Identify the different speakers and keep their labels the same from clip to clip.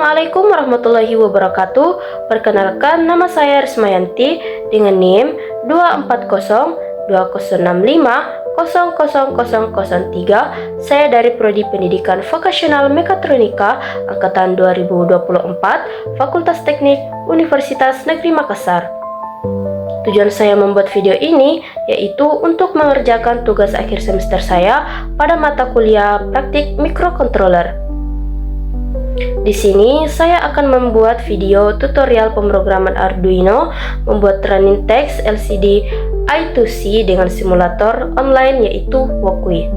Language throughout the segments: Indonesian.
Speaker 1: Assalamualaikum warahmatullahi wabarakatuh. Perkenalkan, nama saya Rismayanti dengan NIM 24020650003. Saya dari Prodi Pendidikan Vokasional Mekatronika angkatan 2024, Fakultas Teknik Universitas Negeri Makassar. Tujuan saya membuat video ini yaitu untuk mengerjakan tugas akhir semester saya pada mata kuliah praktik mikrokontroler. Di sini saya akan membuat video tutorial pemrograman Arduino membuat running text LCD I2C dengan simulator online yaitu Wokui.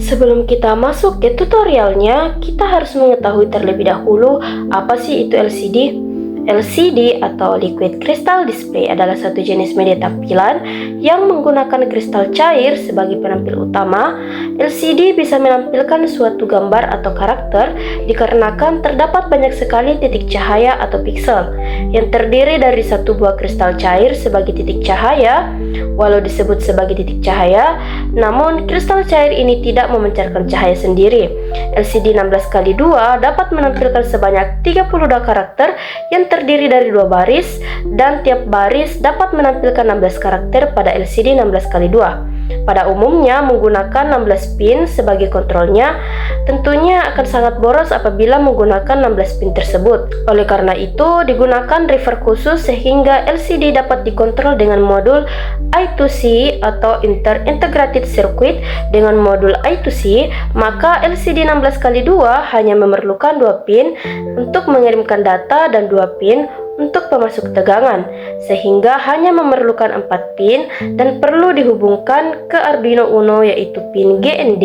Speaker 1: Sebelum kita masuk ke tutorialnya, kita harus mengetahui terlebih dahulu apa sih itu LCD. LCD atau Liquid Crystal Display adalah satu jenis media tampilan yang menggunakan kristal cair sebagai penampil utama. LCD bisa menampilkan suatu gambar atau karakter dikarenakan terdapat banyak sekali titik cahaya atau piksel yang terdiri dari satu buah kristal cair sebagai titik cahaya. Walau disebut sebagai titik cahaya, namun kristal cair ini tidak memancarkan cahaya sendiri. LCD 16x2 dapat menampilkan sebanyak 32 karakter yang terdiri dari 2 baris, dan tiap baris dapat menampilkan 16 karakter pada LCD 16x2. Pada umumnya menggunakan 16 pin sebagai kontrolnya, tentunya akan sangat boros apabila menggunakan 16 pin tersebut. Oleh karena itu digunakan driver khusus sehingga LCD dapat dikontrol dengan modul I2C atau Integrated Circuit. Dengan modul I2C, maka LCD 16x2 hanya memerlukan 2 pin untuk mengirimkan data dan 2 pin untuk pemasuk tegangan, sehingga hanya memerlukan 4 pin dan perlu dihubungkan ke Arduino Uno yaitu pin GND,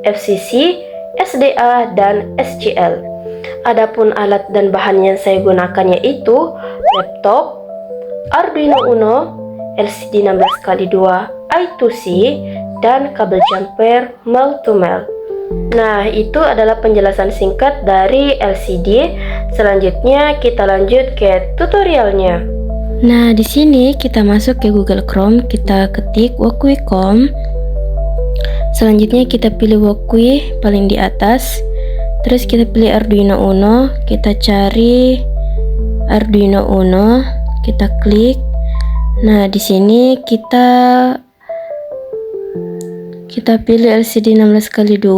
Speaker 1: FCC, SDA, dan SCL. Adapun alat dan bahan yang saya gunakan yaitu laptop, Arduino Uno, LCD 16x2 I2C, dan kabel jumper male-to-male. Nah, itu adalah penjelasan singkat dari LCD. Selanjutnya kita lanjut ke tutorialnya. Nah, di sini kita masuk ke Google Chrome, kita ketik wokui.com. Selanjutnya kita pilih Wokui paling di atas. Terus kita pilih Arduino Uno, kita cari Arduino Uno, kita klik. Nah, di sini kita pilih LCD 16x2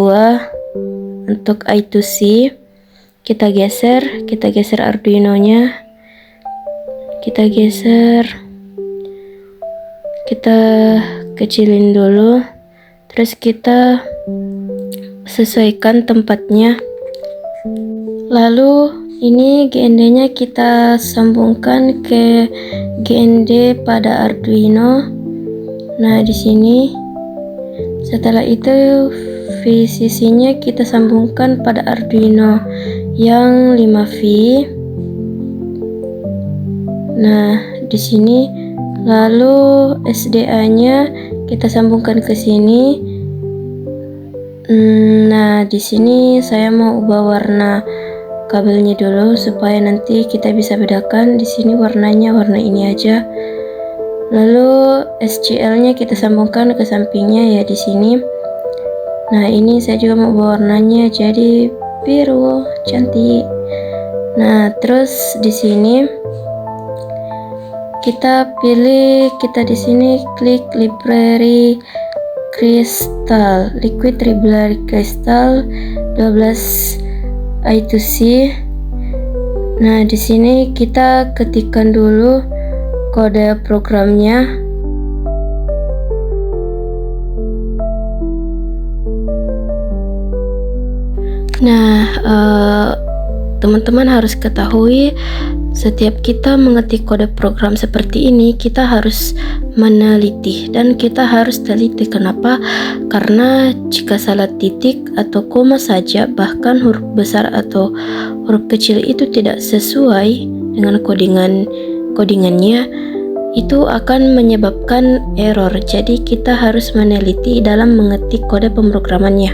Speaker 1: untuk I2C. Kita geser Arduino-nya. Kita geser. Kita kecilin dulu. Terus kita sesuaikan tempatnya. Lalu ini GND-nya kita sambungkan ke GND pada Arduino. Nah, di sini. Setelah itu VCC-nya kita sambungkan pada Arduino yang 5V. Nah, di sini lalu SDA-nya kita sambungkan ke sini. Nah, di sini saya mau ubah warna kabelnya dulu supaya nanti kita bisa bedakan. Di sini warnanya warna ini aja. Lalu SCL-nya kita sambungkan ke sampingnya ya di sini. Nah, ini saya juga mau ubah warnanya jadi biru, cantik. Nah, terus di sini kita di sini klik library crystal, liquid library crystal 12 I2C. Nah, di sini kita ketikkan dulu kode programnya. Nah, teman-teman harus ketahui setiap kita mengetik kode program seperti ini, kita harus meneliti dan kita harus teliti. Kenapa? Karena jika salah titik atau koma saja, bahkan huruf besar atau huruf kecil itu tidak sesuai dengan codingannya, itu akan menyebabkan error. Jadi kita harus meneliti dalam mengetik kode pemrogramannya.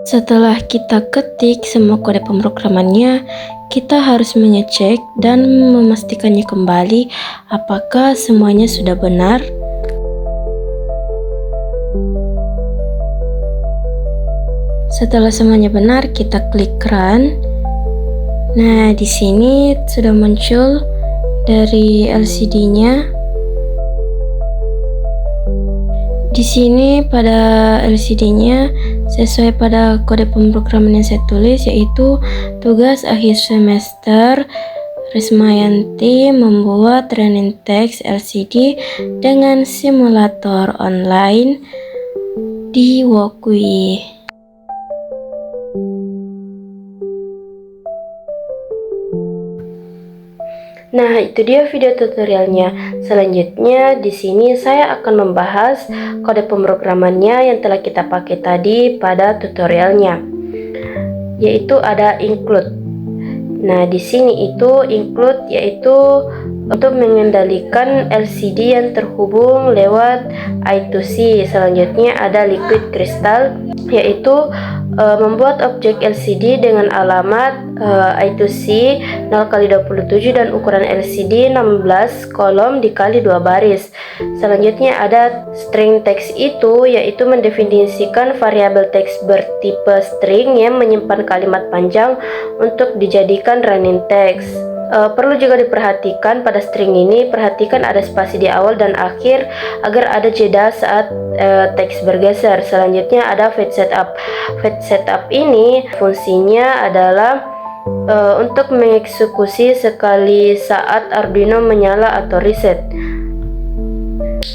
Speaker 1: Setelah kita ketik semua kode pemrogramannya, kita harus mengecek dan memastikannya kembali apakah semuanya sudah benar. Setelah semuanya benar, kita klik Run. Nah, di sini sudah muncul dari LCD-nya. Di sini pada LCD-nya sesuai pada kode pemrograman yang saya tulis, yaitu tugas akhir semester Rismayanti membuat running text LCD dengan simulator online di Wokui. Nah, itu dia video tutorialnya. Selanjutnya di sini saya akan membahas kode pemrogramannya yang telah kita pakai tadi pada tutorialnya, yaitu ada include. Nah, di sini itu include yaitu untuk mengendalikan LCD yang terhubung lewat I2C. Selanjutnya ada liquid crystal, yaitu membuat objek LCD dengan alamat I2C 0x27 dan ukuran LCD 16 kolom dikali 2 baris. Selanjutnya ada string text itu, yaitu mendefinisikan variabel teks bertipe string yang menyimpan kalimat panjang untuk dijadikan running text. Perlu juga diperhatikan pada string ini, perhatikan ada spasi di awal dan akhir agar ada jeda saat teks bergeser. Selanjutnya ada fetch setup. Fetch setup ini fungsinya adalah untuk mengeksekusi sekali saat Arduino menyala atau reset.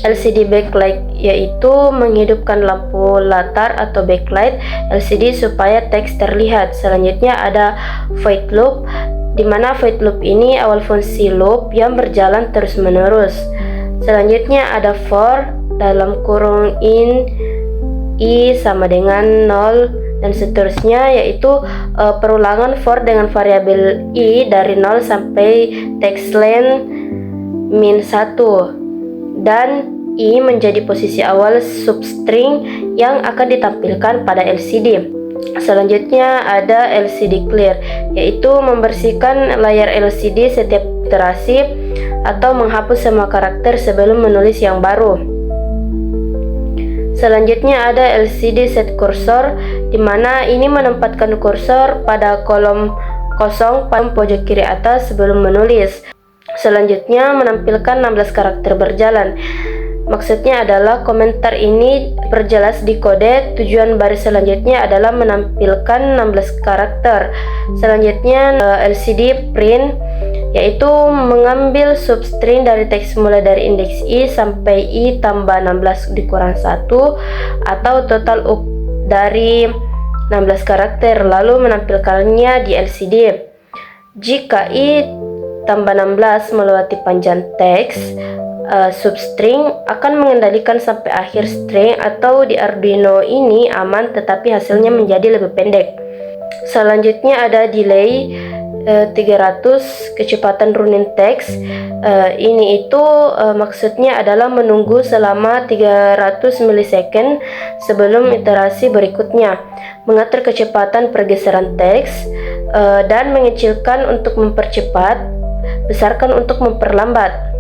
Speaker 1: LCD backlight yaitu menghidupkan lampu latar atau backlight LCD supaya teks terlihat. Selanjutnya ada void loop, di mana void loop ini awal fungsi loop yang berjalan terus-menerus. Selanjutnya ada for dalam kurung in i sama dengan 0 dan seterusnya, yaitu perulangan for dengan variabel i dari 0 sampai text length min 1 dan i menjadi posisi awal substring yang akan ditampilkan pada LCD. Selanjutnya ada LCD clear, yaitu membersihkan layar LCD setiap iterasi atau menghapus semua karakter sebelum menulis yang baru. Selanjutnya ada LCD set cursor, di mana ini menempatkan kursor pada kolom kosong pada pojok kiri atas sebelum menulis. Selanjutnya menampilkan 16 karakter berjalan. Maksudnya adalah komentar ini perjelas di kode. Tujuan baris selanjutnya adalah menampilkan 16 karakter. Selanjutnya LCD print, yaitu mengambil substring dari teks mulai dari indeks i sampai i tambah 16 dikurang 1 atau total up dari 16 karakter lalu menampilkannya di LCD. Jika i tambah 16 melewati panjang teks, substring akan mengendalikan sampai akhir string atau di Arduino ini aman tetapi hasilnya menjadi lebih pendek. Selanjutnya ada delay 300 kecepatan running text. Ini itu maksudnya adalah menunggu selama 300 milisecond sebelum iterasi berikutnya, mengatur kecepatan pergeseran teks dan mengecilkan untuk mempercepat, besarkan untuk memperlambat.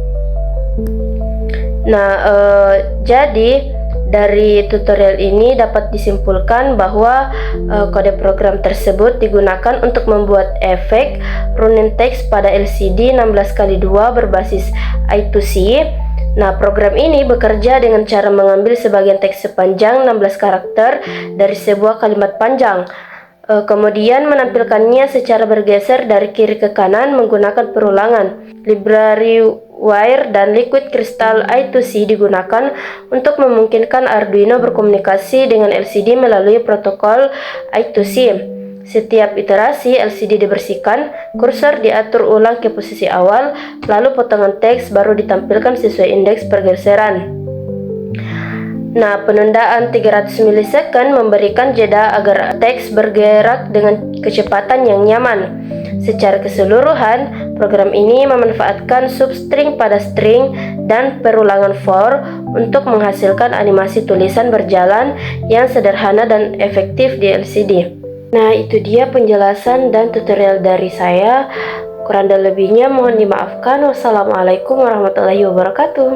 Speaker 1: Nah, jadi dari tutorial ini dapat disimpulkan bahwa kode program tersebut digunakan untuk membuat efek running text pada LCD 16x2 berbasis I2C. Nah, program ini bekerja dengan cara mengambil sebagian teks sepanjang 16 karakter dari sebuah kalimat panjang, kemudian menampilkannya secara bergeser dari kiri ke kanan menggunakan perulangan. Library Wire dan Liquid Crystal I2C digunakan untuk memungkinkan Arduino berkomunikasi dengan LCD melalui protokol I2C. Setiap iterasi LCD dibersihkan, kursor diatur ulang ke posisi awal, lalu potongan teks baru ditampilkan sesuai indeks pergeseran. Nah, penundaan 300 milisecond memberikan jeda agar teks bergerak dengan kecepatan yang nyaman. Secara keseluruhan, program ini memanfaatkan substring pada string dan perulangan for untuk menghasilkan animasi tulisan berjalan yang sederhana dan efektif di LCD. Nah, itu dia penjelasan dan tutorial dari saya. Kurang dan lebihnya mohon dimaafkan. Wassalamualaikum warahmatullahi wabarakatuh.